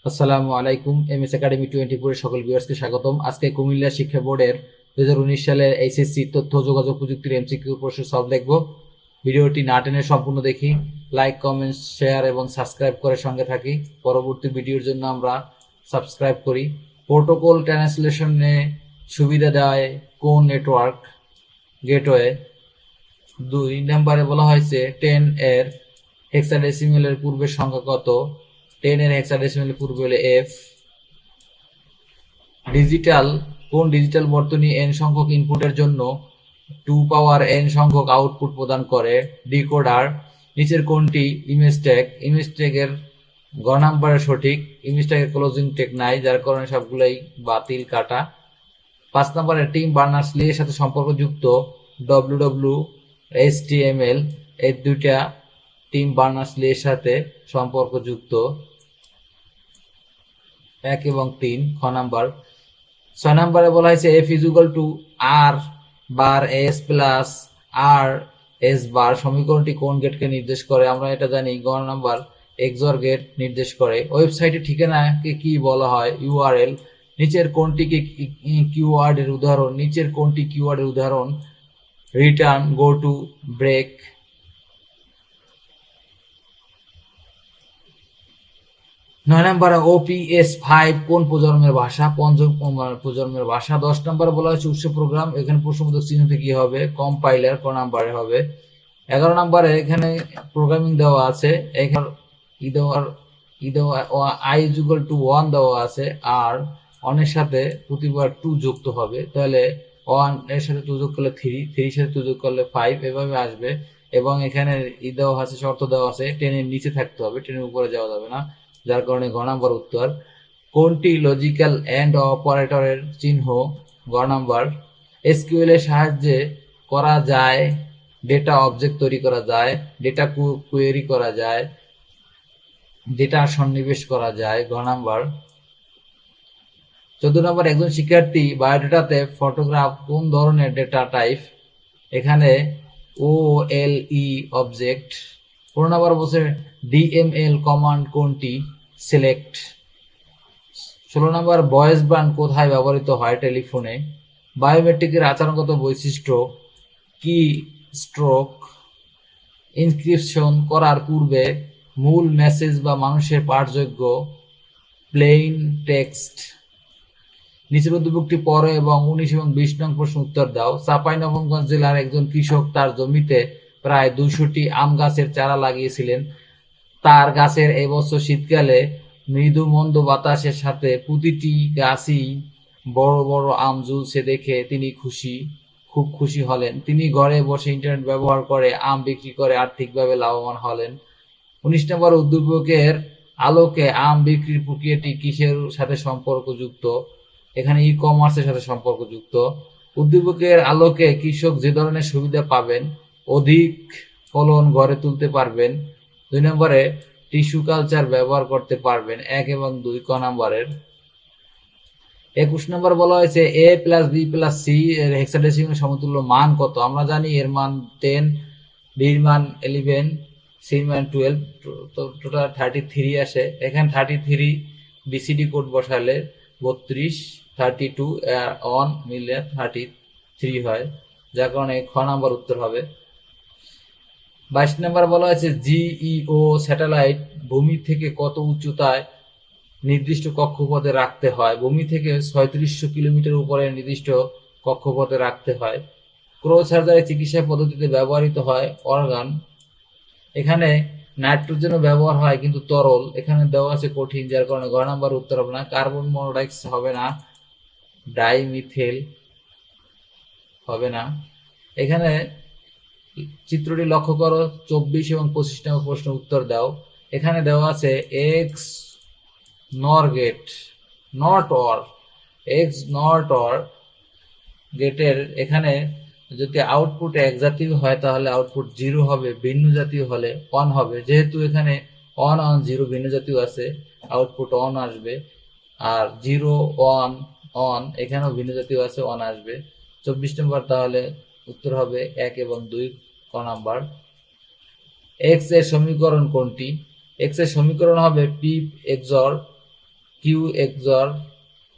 আসসালামু আলাইকুম। MS academy 24 এর সকল ভিউয়ার্সকে স্বাগতম। আজকে কুমিল্লা শিক্ষা বোর্ডের 2019 সালের এইচএসসি তথ্য যোগাযোগ প্রযুক্তির এমসিকিউ প্রশ্ন সলভ দেখব। ভিডিওটি না টেনে সম্পূর্ণ দেখি, লাইক, কমেন্ট, শেয়ার এবং সাবস্ক্রাইব করে সঙ্গে থাকি। পরবর্তী ভিডিওর জন্য আমরা সাবস্ক্রাইব করি। প্রোটোকল ট্রান্সলেশনে সুবিধা দেয় কোন নেটওয়ার্ক? গেটওয়ে। 2 নম্বরে বলা হয়েছে 10 এর হেক্সাডেসিমেলের পূর্বের সংখ্যা কত? 10 এর হেক্সাডেসিমেলের পূর্বে হলে এফ। ডিজিটাল কোন ডিজিটাল বর্তনী n সংখ্যক ইনপুটের জন্য 2 পাওয়ার n সংখ্যক আউটপুট প্রদান করে? ডিকোডার। নিচের কোনটি ইমেজ ট্যাগ? ইমেজ ট্যাগের গ নাম্বারের সঠিক। ইমেজ ট্যাগের ক্লোজিং ট্যাগ নাই, যার কারণে সবগুলাই বাতিল, কাটা। 5 নম্বরে টিম বার্নার্স লি এর সাথে সম্পর্কযুক্ত ডব্লিউডব্লিউ এইচটিএমএল এই দুইটা টিম বার্নার্স লি এর সাথে সম্পর্কযুক্ত 1 এবং 3 খ নাম্বার। 6 নম্বরে বলা হয়েছে F is equal to R bar S plus R S bar সমীকরণটি কোন গেটকে নির্দেশ করে? আমরা এটা জানি, গ নাম্বার এক্সঅর গেট নির্দেশ করে। ওয়েবসাইটের ঠিকানাকে কি বলা হয়? ইউআরএল। নিচের কোনটিকে কিওয়ার্ডের উদাহরণ? নিচের কোনটি কিওয়ার্ডের উদাহরণ? Return, go to, break. 9 নম্বরে OPS5 কোন প্রজন্মের ভাষা? পঞ্চম প্রজন্মের ভাষা। 10 নম্বরে বলা হয়েছে উৎস প্রোগ্রাম। এখানে প্রশ্নবোধক চিহ্নটি কি হবে? কম্পাইলার। ক নাম্বারে হবে। 11 নম্বরে এখানে প্রোগ্রামিং দেওয়া আছে। এখানে ই দেওয়া আই ইজ ইকুয়াল টু 1 দেওয়া আছে, আর অনের সাথে প্রতিবার 2 যুক্ত হবে, তাহলে 1 এর সাথে 2 যোগ করলে 3, 3 এর সাথে 2 যোগ করলে 5, এভাবে আসবে। এবং এখানে দেওয়া আছে, শর্ত দেওয়া আছে 10 এর নিচে থাকতে হবে, 10 এর উপরে যাওয়া যাবে না, যার কারণে গ নাম্বার উত্তর। কোনটি লজিক্যাল এন্ড অপারেটরের চিহ্ন? গ নাম্বার। এসকিউএল এর সাহায্যে করা যায় ডেটা অবজেক্ট তৈরি করা যায়, ডেটা কোয়েরি করা যায়, ডেটা সন্নিবেশ করা যায়। গ নাম্বার। 14 নম্বর একজন শিক্ষার্থী বায়োডাটাতে ফটোগ্রাফ কোন ধরনের ডেটা টাইপ? এখানে OLE অবজেক্ট। 15 নম্বর বলছে DML কমান্ড কোনটি? সিলেক্ট। 16 নম্বর ভয়েস ব্যান্ড কোথায় ব্যবহৃত হয়? টেলিফোনে। বায়োমেট্রিকের আচরণগত বৈশিষ্ট্য কি স্ট্রোক। ইনক্রিপশন করার পূর্বে মূল মেসেজ বা মানুষের পাঠযোগ্য প্লেইন টেক্সট। নিচের উদ্দীপকটি পড়ো এবং 19 এবং 20 নং প্রশ্ন উত্তর দাও। চাঁপাইনবাবগঞ্জ জেলার একজন কৃষক তার জমিতে প্রায় 200টি আম গাছের চারা লাগিয়েছিলেন। তার গাছের এবছর শীতকালে মৃদু মন্দ বাতাসের সাথে প্রতিটি গাছই বড় বড় আম ঝুলছে দেখে তিনি খুব খুশি হলেন। তিনি ঘরে বসে ইন্টারনেট ব্যবহার করে আম বিক্রি করে আর্থিকভাবে লাভবান হলেন। 19 নম্বর উদ্দীপকের আলোকে আম বিক্রির প্রক্রিয়াটি কিসের সাথে সম্পর্কযুক্ত? এখানে ই কমার্সের সাথে সম্পর্কযুক্ত। উদ্দীপকের আলোকে কৃষক যে ধরনের সুবিধা পাবেন: অধিক ফলন ঘরে তুলতে পারবেন। 2 নম্বরে টিস্যু কালচার ব্যবহার করতে পারবেন। 1 এবং 2 ক নাম্বারের। 21 নম্বর বলা হয়েছে a plus b plus c এর হেক্সাডেসিমাল সমতুল্য মান কত? আমরা জানি এর মান 10, b এর মান 11, c এর মান 12, টোটাল 33 আসে। এখানে 33 বিসিডি কোড বসালে 32, 32 অন মিলে 33 হয়, যার কারণে খ নাম্বার উত্তর হবে। 22 নম্বর বলা হয়েছে জিইও স্যাটেলাইট ভূমি থেকে কত উচ্চতায় নির্দিষ্ট কক্ষপথে রাখতে হয়? ভূমি থেকে 3600 কিলোমিটার উপরে নির্দিষ্ট কক্ষপথে রাখতে হয়। ক্রো সার্জারি চিকিৎসা পদ্ধতিতে ব্যবহৃত হয় অর্গান। এখানে নাইট্রোজেনও ব্যবহার হয় কিন্তু তরল, এখানে দেওয়া আছে কঠিন, যার কারণে ঘ নাম্বার উত্তর হবে না। কার্বন মনোক্সাইড হবে না, ডাইমিথেল হবে না। এখানে চিত্রটি লক্ষ্য করো, 24 এবং 25 নম্বর প্রশ্ন উত্তর দাও। এখানে দেওয়া আছে X nor gate, not or, X not or গেটের এখানে যদি আউটপুট এক জাতীয় হয় তাহলে আউটপুট 0 হবে, ভিন্ন জাতীয় হলে 1 হবে। যেহেতু এখানে 1 1 0 ভিন্ন জাতীয় আছে, আউটপুট 1 আসবে। আর 0 1 1 এখানেও ভিন্ন জাতীয় আছে, 1 আসবে। 24 নম্বর তাহলে উত্তর হবে 1 এবং 2 ক নাম্বার। এক্স এর সমীকরণ কোনটি? এক্স এর সমীকরণ হবে পি এক্সর কিউ এক্সর